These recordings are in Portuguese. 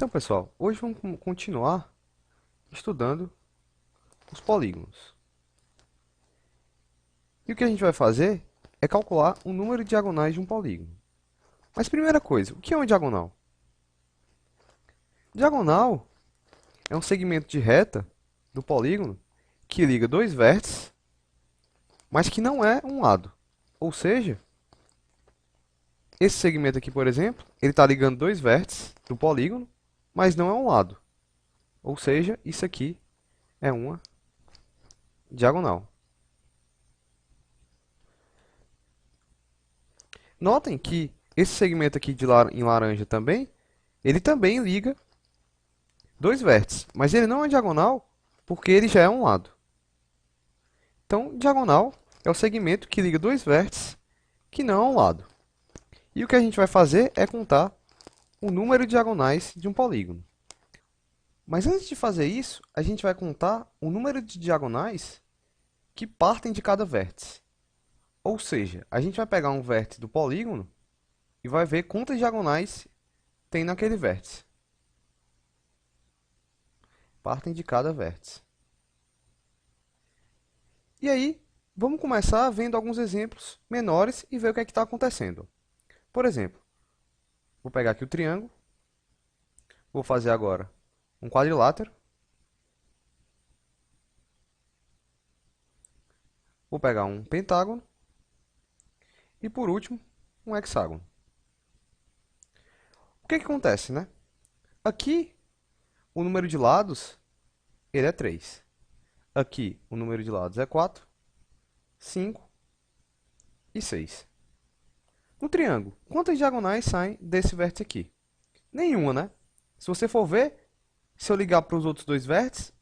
Então, pessoal, hoje vamos continuar estudando os polígonos. E o que a gente vai fazer é calcular o número de diagonais de um polígono. Mas primeira coisa, o que é uma diagonal? Diagonal é um segmento de reta do polígono que liga dois vértices, mas que não é um lado. Ou seja, esse segmento aqui, por exemplo, ele está ligando dois vértices do polígono, mas não é um lado. Ou seja, isso aqui é uma diagonal. Notem que esse segmento aqui em laranja também, ele também liga dois vértices, mas ele não é diagonal porque ele já é um lado. Então, diagonal é o segmento que liga dois vértices que não é um lado. E o que a gente vai fazer é contar o número de diagonais de um polígono. Mas antes de fazer isso, a gente vai contar o número de diagonais que partem de cada vértice. Ou seja, a gente vai pegar um vértice do polígono e vai ver quantas diagonais tem naquele vértice. Partem de cada vértice. E aí, vamos começar vendo alguns exemplos menores e ver o que é que está acontecendo. Por exemplo, vou pegar aqui o triângulo, vou fazer agora um quadrilátero, vou pegar um pentágono e, por último, um hexágono. O que que acontece, né? Aqui, o número de lados ele é 3. Aqui, o número de lados é 4, 5 e 6. No triângulo, quantas diagonais saem desse vértice aqui? Nenhuma, né? Se você for ver, se eu ligar para os outros dois vértices,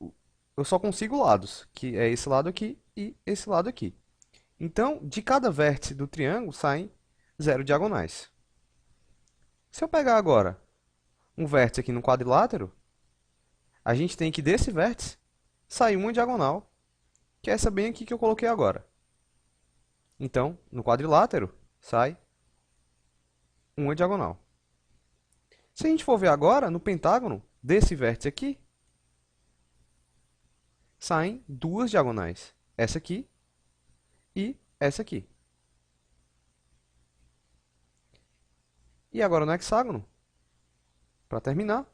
eu só consigo lados, que é esse lado aqui e esse lado aqui. Então, de cada vértice do triângulo saem 0 diagonais. Se eu pegar agora um vértice aqui no quadrilátero, a gente tem que desse vértice sair uma diagonal, que é essa bem aqui que eu coloquei agora. Então, no quadrilátero, sai uma diagonal. Se a gente for ver agora, no pentágono, desse vértice aqui, saem duas diagonais. Essa aqui e essa aqui. E agora no hexágono, para terminar, o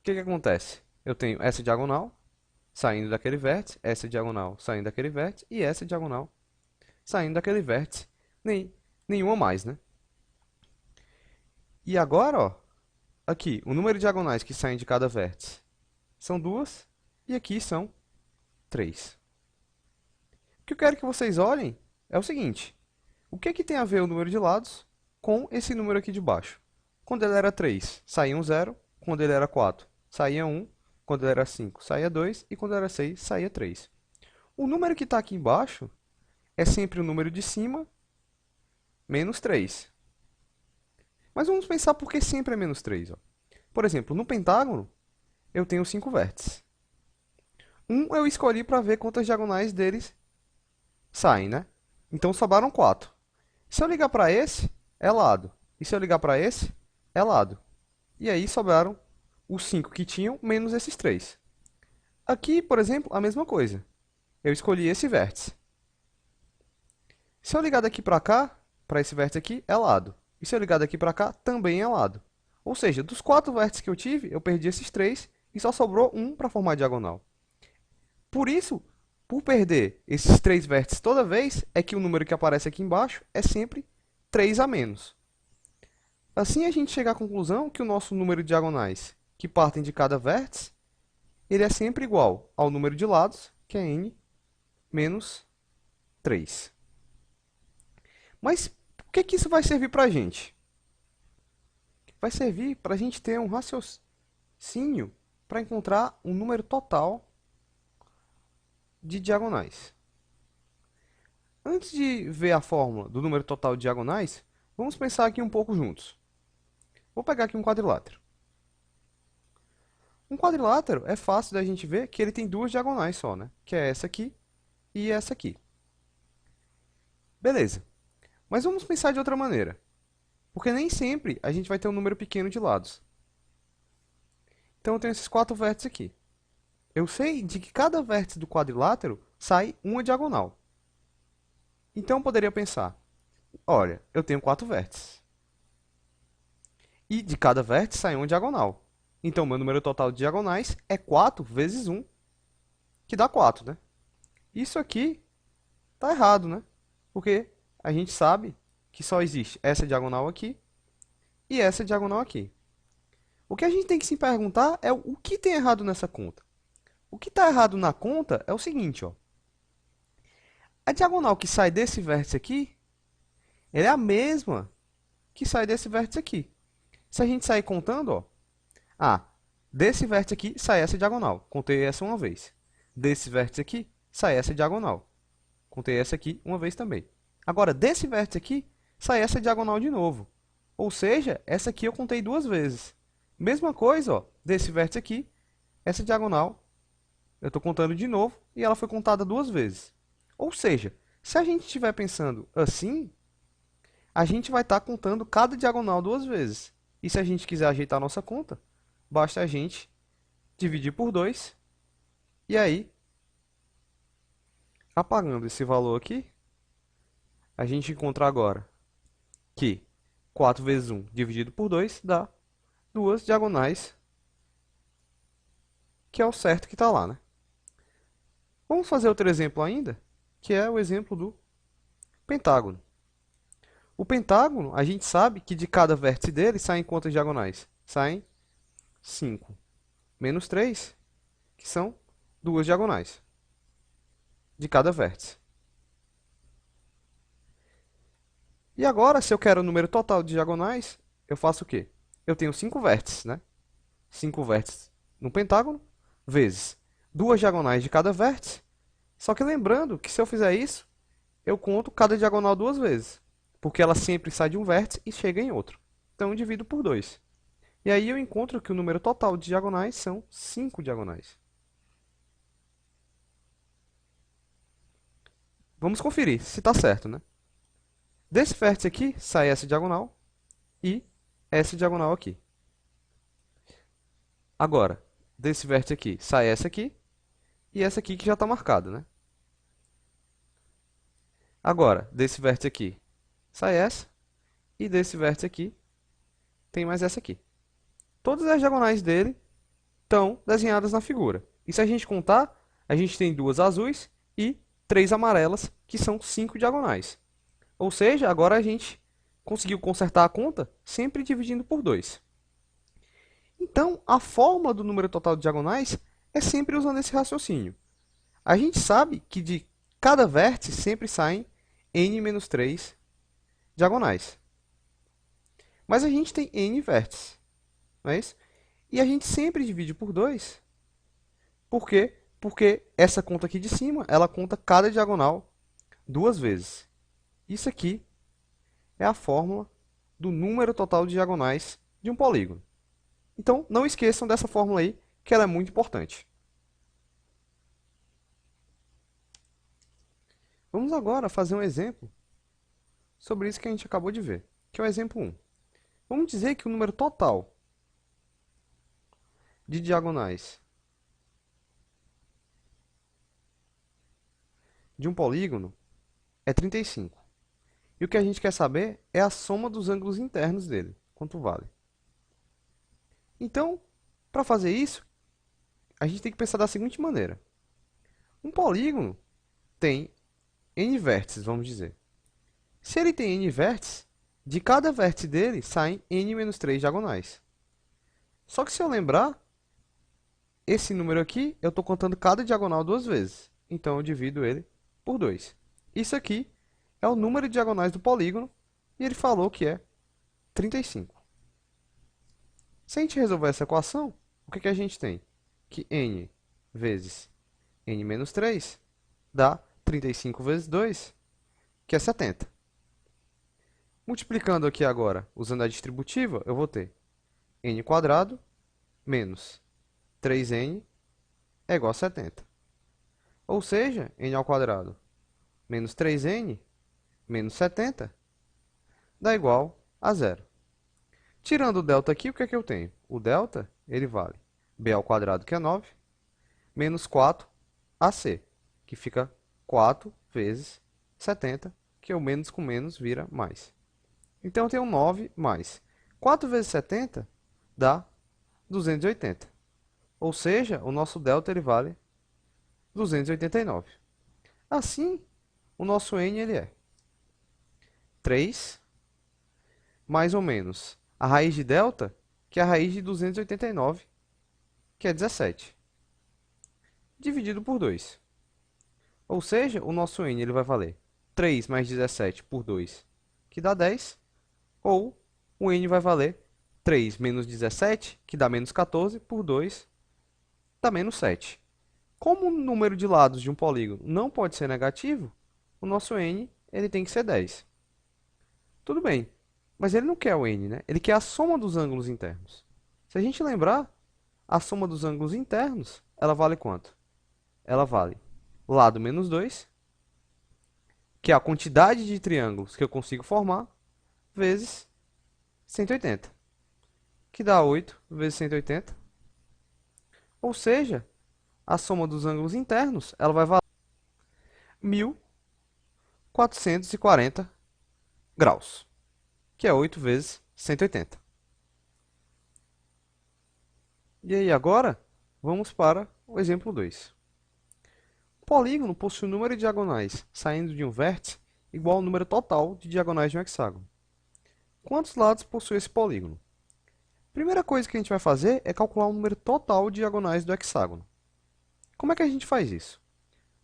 que que acontece? Eu tenho essa diagonal saindo daquele vértice, essa diagonal saindo daquele vértice e essa diagonal saindo daquele vértice. Nenhuma mais, né? E agora, ó, aqui, o número de diagonais que saem de cada vértice são duas e aqui são 3. O que eu quero que vocês olhem é o seguinte. O que que tem a ver o número de lados com esse número aqui de baixo? Quando ele era 3, saía um 0. Quando ele era 4, saía 1. Quando ele era 5, saía 2. E quando ele era 6, saía 3. O número que está aqui embaixo é sempre o número de cima menos 3. Mas vamos pensar por que sempre é menos 3. Ó. Por exemplo, no pentágono, eu tenho 5 vértices. Um eu escolhi para ver quantas diagonais deles saem, né? Então sobraram 4. Se eu ligar para esse, é lado. E se eu ligar para esse, é lado. E aí sobraram os 5 que tinham, menos esses 3. Aqui, por exemplo, a mesma coisa. Eu escolhi esse vértice. Se eu ligar daqui para cá, para esse vértice aqui, é lado. E se eu ligar daqui para cá, também é lado. Ou seja, dos 4 vértices que eu tive, eu perdi esses 3 e só sobrou um para formar a diagonal. Por isso, por perder esses 3 vértices toda vez, é que o número que aparece aqui embaixo é sempre 3 a menos. Assim a gente chega à conclusão que o nosso número de diagonais que partem de cada vértice, ele é sempre igual ao número de lados, que é n menos 3. Mas o que que isso vai servir para a gente? Vai servir para a gente ter um raciocínio para encontrar um número total de diagonais. Antes de ver a fórmula do número total de diagonais, vamos pensar aqui um pouco juntos. Vou pegar aqui um quadrilátero. Um quadrilátero é fácil da gente ver que ele tem duas diagonais só, né? Que é essa aqui e essa aqui. Beleza. Mas vamos pensar de outra maneira. Porque nem sempre a gente vai ter um número pequeno de lados. Então eu tenho esses 4 vértices aqui. Eu sei de que cada vértice do quadrilátero sai uma diagonal. Então eu poderia pensar, olha, eu tenho 4 vértices. E de cada vértice sai uma diagonal. Então meu número total de diagonais é 4 vezes 1, que dá 4, né? Isso aqui está errado, né? Porque a gente sabe que só existe essa diagonal aqui e essa diagonal aqui. O que a gente tem que se perguntar é o que tem errado nessa conta. O que está errado na conta é o seguinte, ó. A diagonal que sai desse vértice aqui, ela é a mesma que sai desse vértice aqui. Se a gente sair contando, ó, desse vértice aqui sai essa diagonal. Contei essa uma vez. Desse vértice aqui sai essa diagonal. Contei essa aqui uma vez também. Agora, desse vértice aqui sai essa diagonal de novo. Ou seja, essa aqui eu contei 2 vezes. Mesma coisa, ó, desse vértice aqui, essa diagonal eu estou contando de novo e ela foi contada 2 vezes. Ou seja, se a gente estiver pensando assim, a gente vai estar contando cada diagonal 2 vezes. E se a gente quiser ajeitar a nossa conta, basta a gente dividir por 2. E aí, apagando esse valor aqui, a gente encontra agora que 4 vezes 1 dividido por 2 dá 2 diagonais, que é o certo que está lá, né? Vamos fazer outro exemplo ainda, que é o exemplo do pentágono. O pentágono, a gente sabe que de cada vértice dele saem quantas diagonais? Saem 5 menos 3, que são 2 diagonais de cada vértice. E agora, se eu quero o número total de diagonais, eu faço o quê? Eu tenho 5 vértices, né? 5 vértices no pentágono, vezes 2 diagonais de cada vértice. Só que lembrando que se eu fizer isso, eu conto cada diagonal 2 vezes, porque ela sempre sai de um vértice e chega em outro. Então eu divido por 2. E aí eu encontro que o número total de diagonais são 5 diagonais. Vamos conferir se está certo, né? Desse vértice aqui sai essa diagonal e essa diagonal aqui. Agora, desse vértice aqui sai essa aqui e essa aqui que já está marcada, né? Agora, desse vértice aqui sai essa e desse vértice aqui tem mais essa aqui. Todas as diagonais dele estão desenhadas na figura. E se a gente contar, a gente tem 2 azuis e 3 amarelas, que são 5 diagonais. Ou seja, agora a gente conseguiu consertar a conta sempre dividindo por 2. Então, a fórmula do número total de diagonais é sempre usando esse raciocínio. A gente sabe que de cada vértice sempre saem n menos 3 diagonais. Mas a gente tem n vértices, não é isso? E a gente sempre divide por 2. Por quê? Porque essa conta aqui de cima, ela conta cada diagonal 2 vezes. Isso aqui é a fórmula do número total de diagonais de um polígono. Então, não esqueçam dessa fórmula aí, que ela é muito importante. Vamos agora fazer um exemplo sobre isso que a gente acabou de ver, que é o exemplo 1. Vamos dizer que o número total de diagonais de um polígono é 35. E o que a gente quer saber é a soma dos ângulos internos dele, quanto vale. Então, para fazer isso, a gente tem que pensar da seguinte maneira. Um polígono tem n vértices, vamos dizer. Se ele tem n vértices, de cada vértice dele saem n menos 3 diagonais. Só que se eu lembrar, esse número aqui, eu estou contando cada diagonal 2 vezes. Então, eu divido ele por 2. Isso aqui é o número de diagonais do polígono, e ele falou que é 35. Se a gente resolver essa equação, o que a gente tem? Que n vezes n menos 3 dá 35 vezes 2, que é 70. Multiplicando aqui agora, usando a distributiva, eu vou ter n quadrado menos 3n é igual a 70. Ou seja, n ao quadrado menos 3n menos 70 dá igual a zero. Tirando o delta aqui, o que é que eu tenho? O delta, ele vale b ao quadrado, que é 9, menos 4ac, que fica 4 vezes 70, que é o menos com menos vira mais. Então, eu tenho 9 mais 4 vezes 70 dá 280. Ou seja, o nosso delta ele vale 289. Assim, o nosso n ele é 3 mais ou menos a raiz de delta, que é a raiz de 289, que é 17, dividido por 2. Ou seja, o nosso n ele vai valer 3 mais 17 por 2, que dá 10, ou o n vai valer 3 menos 17, que dá menos 14, por 2, dá menos 7. Como o número de lados de um polígono não pode ser negativo, o nosso n ele tem que ser 10. Tudo bem, mas ele não quer o n, né? Ele quer a soma dos ângulos internos. Se a gente lembrar, a soma dos ângulos internos, ela vale quanto? Ela vale lado menos 2, que é a quantidade de triângulos que eu consigo formar, vezes 180, que dá 8 vezes 180. Ou seja, a soma dos ângulos internos ela vai valer 1440 graus, que é 8 vezes 180. E aí, agora, vamos para o exemplo 2. O polígono possui um número de diagonais saindo de um vértice igual ao número total de diagonais de um hexágono. Quantos lados possui esse polígono? Primeira coisa que a gente vai fazer é calcular o número total de diagonais do hexágono. Como é que a gente faz isso?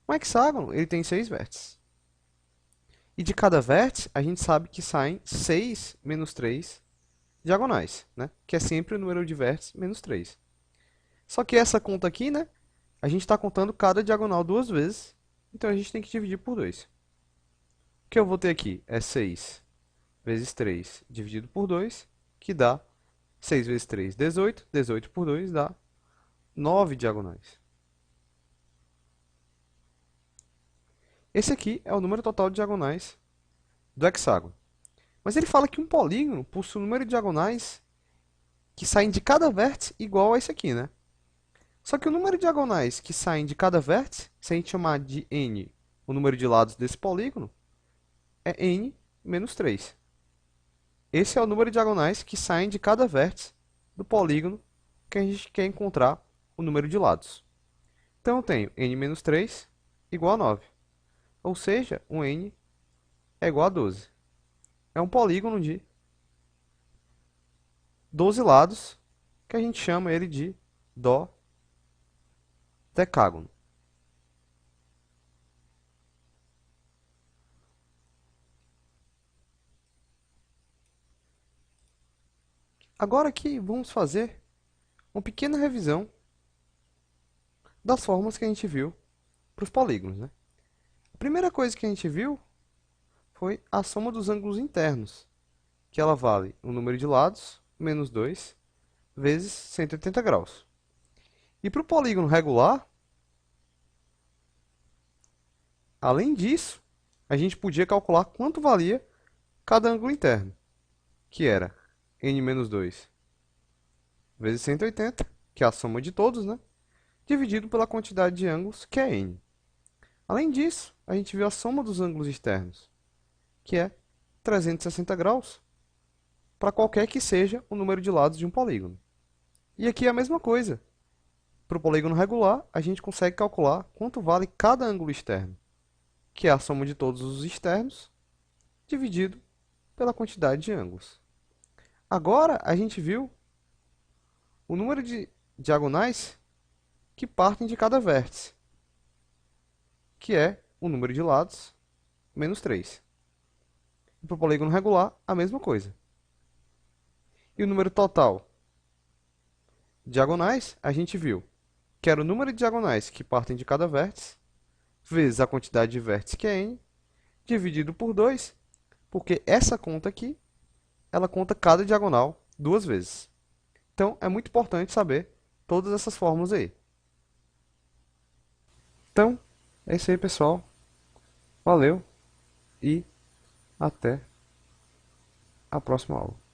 Um hexágono ele tem 6 vértices. E de cada vértice, a gente sabe que saem 6 menos 3 diagonais, né? Que é sempre o número de vértices menos 3. Só que essa conta aqui, né? A gente está contando cada diagonal duas vezes, então a gente tem que dividir por 2. O que eu vou ter aqui é 6 vezes 3 dividido por 2, que dá 6 vezes 3, 18. 18 por 2 dá 9 diagonais. Esse aqui é o número total de diagonais do hexágono. Mas ele fala que um polígono possui um número de diagonais que saem de cada vértice igual a esse aqui, né? Só que o número de diagonais que saem de cada vértice, se a gente chamar de n o número de lados desse polígono, é n menos 3. Esse é o número de diagonais que saem de cada vértice do polígono que a gente quer encontrar o número de lados. Então, eu tenho n menos 3 igual a 9. Ou seja, um n é igual a 12. É um polígono de 12 lados, que a gente chama ele de dodecágono. Agora aqui vamos fazer uma pequena revisão das formas que a gente viu para os polígonos, né? A primeira coisa que a gente viu foi a soma dos ângulos internos, que ela vale o número de lados, menos 2, vezes 180 graus. E para o polígono regular, além disso, a gente podia calcular quanto valia cada ângulo interno, que era n menos 2 vezes 180, que é a soma de todos, né? Dividido pela quantidade de ângulos, que é n. Além disso, a gente viu a soma dos ângulos externos, que é 360 graus, para qualquer que seja o número de lados de um polígono. E aqui é a mesma coisa. Para o polígono regular, a gente consegue calcular quanto vale cada ângulo externo, que é a soma de todos os externos, dividido pela quantidade de ângulos. Agora, a gente viu o número de diagonais que partem de cada vértice, que é o número de lados, menos 3. E para o polígono regular, a mesma coisa. E o número total de diagonais, a gente viu que era o número de diagonais que partem de cada vértice, vezes a quantidade de vértices, que é n, dividido por 2, porque essa conta aqui, ela conta cada diagonal duas vezes. Então, é muito importante saber todas essas fórmulas aí. Então, é isso aí, pessoal. Valeu e até. a próxima aula.